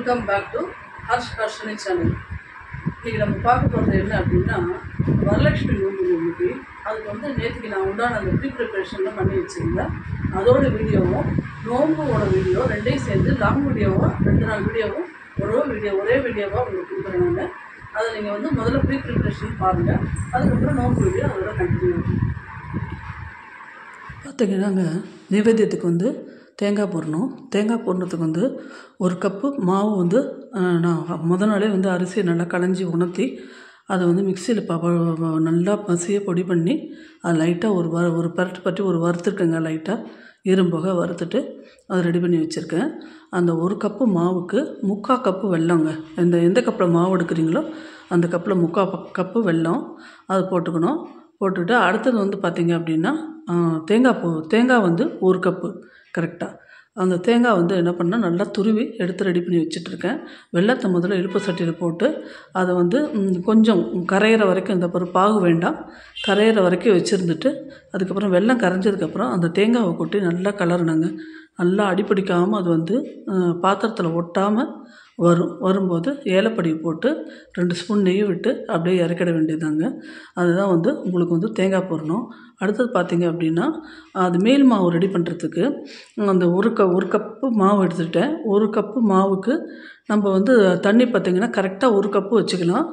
Welcome back to Harshini channel. இன்றைக்கி நம்ம பார்க்க போகிறது என்ன அப்படின்னா, வரலட்சுமி நோம்பு இன்னைக்கு. அதுக்கு வந்து நேற்றுக்கு நான் உண்டான அந்த ப்ரீ ப்ரிப்பரேஷன்லாம் பண்ணி வச்சுருந்தேன். அதோட வீடியோவும் நோம்புவோட வீடியோ ரெண்டையும் சேர்ந்து லாங் வீடியோவாக 2 நாள் வீடியோவும் ஒரே வீடியோவாக உங்களுக்கு கொடுக்குறேன். அதை நீங்கள் வந்து முதல்ல ப்ரீ ப்ரிப்பரேஷன் பாருங்கள், அதுக்கப்புறம் நோம்பு வீடியோ அதோட கண்டினியூ பார்த்திங்கன்னாங்க. நைவேத்தியத்துக்கு வந்து தேங்காய் போடணும். தேங்காய் போடுறதுக்கு வந்து 1 கப்பு மாவு வந்து நான் முத நாளே வந்து அரிசியை நல்லா களைஞ்சி உணர்த்தி அதை வந்து மிக்சியில் நல்லா பசியை பொடி பண்ணி அது லைட்டாக ஒரு பரட்டு வறுத்துருக்கேங்க. லைட்டாக ஈரம்போக வறுத்துட்டு அதை ரெடி பண்ணி வச்சுருக்கேன். அந்த 1 கப்பு மாவுக்கு 3/4 கப்பு வெல்லங்க. எந்த கப்பில் மாவு எடுக்கிறீங்களோ அந்த கப்பில் 3/4 கப்பு வெல்லம் அது போட்டுக்கணும். போட்டுட்டு அடுத்தது வந்து பார்த்திங்க அப்படின்னா தேங்காய் வந்து 1 கப்பு கரெக்டாக. அந்த தேங்காய் வந்து என்ன பண்ணால் நல்லா துருவி எடுத்து ரெடி பண்ணி வச்சுட்ருக்கேன். வெல்லத்தை முதல்ல இழுப்பு சட்டியில் போட்டு அதை வந்து கொஞ்சம் கரையிற வரைக்கும், இந்த பாகு வேண்டாம், கரையிற வரைக்கும் வச்சுருந்துட்டு அதுக்கப்புறம் வெல்லம் கரைஞ்சதுக்கப்புறம் அந்த தேங்காவை கொட்டி நல்லா கலரணுங்க. நல்லா அடிப்பிடிக்காமல் அது வந்து பாத்திரத்தில் ஒட்டாமல் வரும்போது ஏலப்பொடி போட்டு 2 ஸ்பூன் நெய் விட்டு அப்படியே இறக்கிட வேண்டியதாங்க. அதுதான் வந்து உங்களுக்கு வந்து தேங்காய் போடணும். அடுத்தது பார்த்திங்க அப்படின்னா, அது மேல் மாவு ரெடி பண்ணுறதுக்கு அந்த ஒரு கப்பு மாவு எடுத்துக்கிட்டேன். 1 கப்பு மாவுக்கு நம்ம வந்து தண்ணி பார்த்திங்கன்னா கரெக்டாக 1 கப்பு வச்சுக்கலாம்.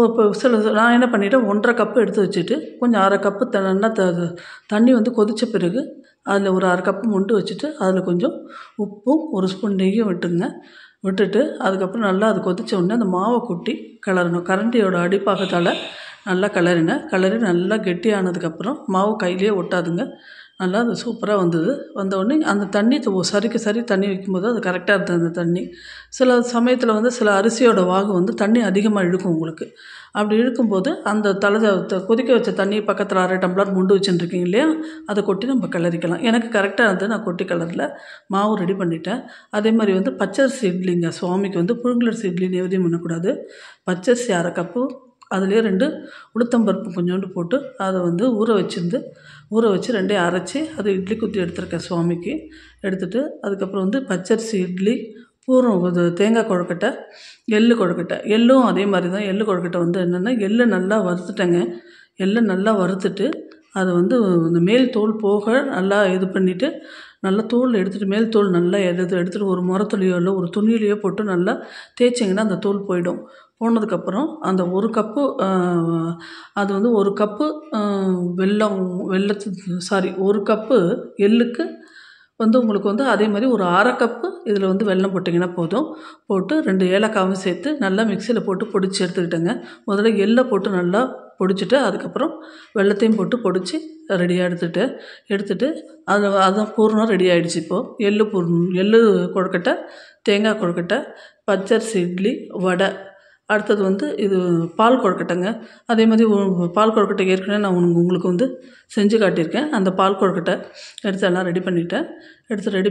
இப்போ நான் என்ன பண்ணிவிட்டேன், 1.5 கப்பு எடுத்து வச்சுட்டு கொஞ்சம் 1/2 கப்பு நல்லா தண்ணி வந்து கொதித்த பிறகு அதில் ஒரு 1/2 கப்பு மொண்டு வச்சுட்டு அதில் கொஞ்சம் உப்பும் 1 ஸ்பூன் நெய்யும் விட்டுட்டு அதுக்கப்புறம் நல்லா அது கொதித்த உடனே அந்த மாவை கொட்டி கிளறணும். கரண்டியோட அடிப்பாகத்தால் நல்லா கிளறி நல்லா கெட்டியானதுக்கப்புறம் மாவு கையிலே ஒட்டாதுங்க. நல்லா அது சூப்பராக வந்த உடனே அந்த தண்ணி சரிக்கு சரி தண்ணி வைக்கும்போது அது கரெக்டாக இருந்தது. அந்த தண்ணி சில சமயத்தில் வந்து சில அரிசியோட வாகு வந்து தண்ணி அதிகமாக இழுக்கும் உங்களுக்கு. அப்படி இழுக்கும்போது அந்த கொதிக்க வச்ச தண்ணி பக்கத்தில் 1/2 டம்ளர் மொண்டு வச்சுருக்கீங்க இல்லையா, அதை கொட்டி நம்ம கிளறிக்கலாம். எனக்கு கரெக்டாக இருந்து நான் கொட்டி கலரில் மாவு ரெடி பண்ணிட்டேன். அதே மாதிரி வந்து பச்சரிசி இட்லிங்க. சுவாமிக்கு வந்து புழுங்கலரிசி இட்லி நைவேத்தியம் பண்ணக்கூடாது. பச்சரிசி 1/2 கப்பு, அதுலேயே 2 உளுத்தம்பருப்பு கொஞ்சோண்டு போட்டு அதை வந்து ஊற வச்சு 2ஐயும் அரைச்சி அதை இட்லி குத்தி எடுத்துருக்கேன் சுவாமிக்கு. எடுத்துகிட்டு அதுக்கப்புறம் வந்து பச்சரிசி இட்லி, தேங்காய் கொழுக்கட்டை, எள்ளு கொழுக்கட்டை. எள்ளும் அதே மாதிரி தான். எள்ளு கொழுக்கட்டை வந்து என்னென்னா, எள்ளை நல்லா வறுத்துட்டேங்க. எள்ளை நல்லா வறுத்துட்டு அதை வந்து இந்த மேல் தோல் போக நல்லா இது பண்ணிவிட்டு நல்லா தோல் எடுத்துகிட்டு மேல் தோல் நல்லா எடுத்துகிட்டு ஒரு முரத்துலையோ இல்லை ஒரு துணியிலையோ போட்டு நல்லா தேய்ச்சிங்கன்னா அந்த தோல் போயிடும். போனதுக்கப்புறம் அந்த 1 கப்பு அது வந்து 1 கப்பு 1 கப்பு எள்ளுக்கு வந்து உங்களுக்கு வந்து அதே மாதிரி ஒரு 1/2 கப்பு இதில் வந்து வெல்லம் போட்டிங்கன்னா போதும். போட்டு 2 ஏலக்காவும் சேர்த்து நல்லா மிக்சியில் போட்டு பொடிச்சு எடுத்துக்கிட்டேங்க. முதல்ல எள்ளை போட்டு நல்லா பொடிச்சிட்டு அதுக்கப்புறம் வெல்லத்தையும் போட்டு பொடிச்சு ரெடியாக எடுத்துகிட்டு அதான் பூர்ணம் ரெடி ஆகிடுச்சு. இப்போது எள்ளு கொழுக்கட்டை, தேங்காய் கொழுக்கட்டை, பச்சரிசி இட்லி, வடை. அடுத்தது வந்து இது பால் கொழுக்கட்டைங்க. அதே மாதிரி பால் கொழுக்கட்டை ஏற்கனவே நான் உங்களுக்கு வந்து செஞ்சு காட்டியிருக்கேன். அந்த பால் கொழுக்கட்டை எடுத்து எல்லாம் ரெடி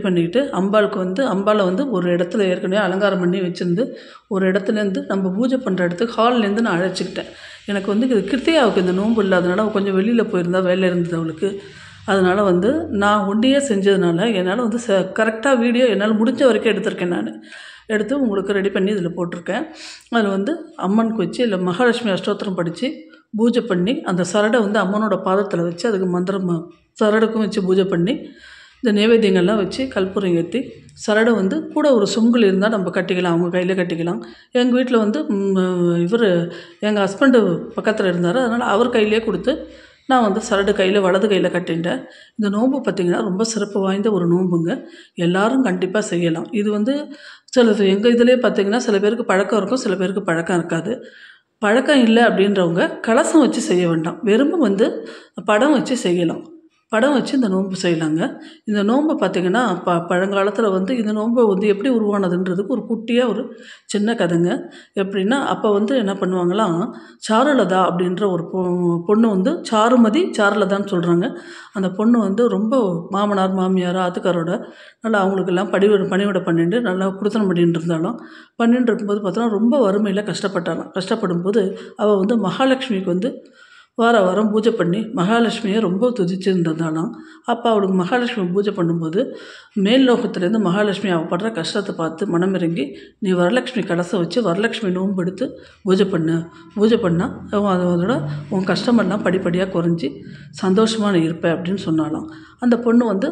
பண்ணிவிட்டு அம்பாளை வந்து ஒரு இடத்துல ஏற்கனவே அலங்காரம் பண்ணி வச்சுருந்து ஒரு இடத்துலேருந்து நம்ம பூஜை பண்ணுற இடத்துக்கு ஹால்லேருந்து நான் அழைச்சிக்கிட்டேன். எனக்கு வந்து இது கிருத்தியாவுக்கு இந்த நோன்பு இல்லாதனால அவள் கொஞ்சம் வெளியில் போயிருந்தா, வேலை இருந்தது அவளுக்கு. அதனால் வந்து நான் ஒண்டியே செஞ்சதுனால என்னால் வந்து கரெக்டாக வீடியோ என்னால் முடிஞ்ச வரைக்கும் எடுத்திருக்கேன். நான் எடுத்து உங்களுக்கு ரெடி பண்ணி இதில் போட்டிருக்கேன். அதில் வந்து அம்மனுக்கு வச்சு இல்லை மகாலட்சுமி அஷ்டோத்திரம் படித்து பூஜை பண்ணி அந்த சரடை வந்து அம்மனோட பாதத்தில் வச்சு அதுக்கு மந்திரம் சரடுக்கும் வச்சு பூஜை பண்ணி இந்த நைவேத்தியங்கள்லாம் வச்சு கற்பூரம் ஏற்றி சரடை வந்து கூட ஒரு சுங்குல் இருந்தால் நம்ம கட்டிக்கலாம், அவங்க கையில் கட்டிக்கலாம். எங்கள் வீட்டில் வந்து எங்கள் ஹஸ்பண்டு பக்கத்தில் இருந்தார், அதனால் அவர் கையிலே கொடுத்து நான் வந்து சரடு வலது கையில் கட்டிட்டேன். இந்த நோன்பு பார்த்திங்கன்னா ரொம்ப சிறப்பு வாய்ந்த ஒரு நோன்புங்க. எல்லோரும் கண்டிப்பாக செய்யலாம். இது வந்து எங்கள் இதிலே பார்த்திங்கன்னா சில பேருக்கு பழக்கம் இருக்கும், சில பேருக்கு பழக்கம் இருக்காது. பழக்கம் இல்லை அப்படின்றவங்க கலசம் வச்சு செய்ய வேண்டாம், வெறும் வந்து படம் வச்சு செய்யலாம். படம் வச்சு இந்த நோன்பு செய்யலாங்க. இந்த நோன்பு பார்த்திங்கன்னா பழங்காலத்தில் வந்து இந்த நோன்பு வந்து எப்படி உருவானதுன்றதுக்கு ஒரு குட்டியாக ஒரு சின்ன கதைங்க. எப்படின்னா, அப்போ வந்து என்ன பண்ணுவாங்களாம், சாருலதா அப்படின்ற ஒரு பொண்ணு வந்து சாருலதான்னு சொல்கிறாங்க. அந்த பொண்ணு வந்து ரொம்ப மாமனார் மாமியார் ஆத்துக்காரோட நல்லா அவங்களுக்கெல்லாம் பணிவிடை பண்ணிட்டு நல்லா குடுத்தனம் பண்ணிட்டு இருக்கும்போது பார்த்தோன்னா ரொம்ப வறுமையில் கஷ்டப்படும்போது அவள் வந்து மகாலட்சுமிக்கு வந்து வாரம் பூஜை பண்ணி மகாலட்சுமியை ரொம்ப துதிச்சிருந்ததாலாம். அப்போ அவளுக்கு மகாலட்சுமி பூஜை பண்ணும்போது மேல் லோகத்துலேருந்து மகாலட்சுமி அவள் படுற கஷ்டத்தை பார்த்து மனமிறங்கி, நீ வரலட்சுமி கலசை வச்சு வரலட்சுமி நோன்பு எடுத்து பூஜை பண்ணால் அதோட உன் கஷ்டமெல்லாம் படிப்படியாக குறைஞ்சி சந்தோஷமாக நீ இருப்ப அப்படின்னு சொன்னாலாம். அந்த பொண்ணு வந்து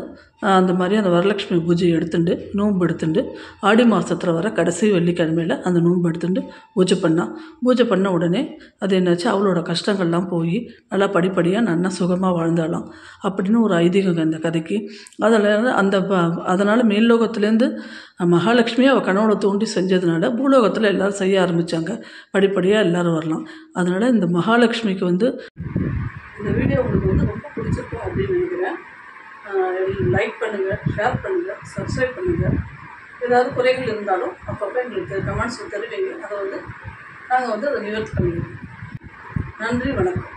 அந்த மாதிரி அந்த வரலட்சுமி பூஜையை எடுத்துட்டு நோன்பு எடுத்துட்டு ஆடி மாதத்தில் வர கடைசி வெள்ளிக்கிழமையில் அந்த நோன்பு எடுத்துட்டு பூஜை பண்ண உடனே அது என்னாச்சு, அவளோட கஷ்டங்கள்லாம் போய் நல்லா படிப்படியாக நல்லா சுகமாக வாழ்ந்தாலாம் அப்படின்னு ஒரு ஐதீகம் இந்த கதைக்கு. அதனால் மேல்லோகத்துலேருந்து மகாலட்சுமியை அவள் கனவுல தோண்டி செஞ்சதுனால பூலோகத்தில் எல்லோரும் செய்ய ஆரம்பித்தாங்க. படிப்படியாக எல்லோரும் வரலாம். அதனால் இந்த மகாலட்சுமிக்கு வந்து இந்த வீடியோ உங்களுக்கு வந்து ரொம்ப பிடிச்சிருக்கும் அப்படின்னு நினைக்கிறேன். லைக் பண்ணுங்கள், ஷேர் பண்ணுங்கள், சப்ஸ்கிரைப் பண்ணுங்கள். ஏதாவது குறைகள் இருந்தாலும் அப்பப்போ எங்களுக்கு கமெண்ட்ஸில் தெரிவிங்க. அதை வந்து நாங்கள் வந்து அதை நிவர்த்தி பண்ணிடுவோம். நன்றி, வணக்கம்.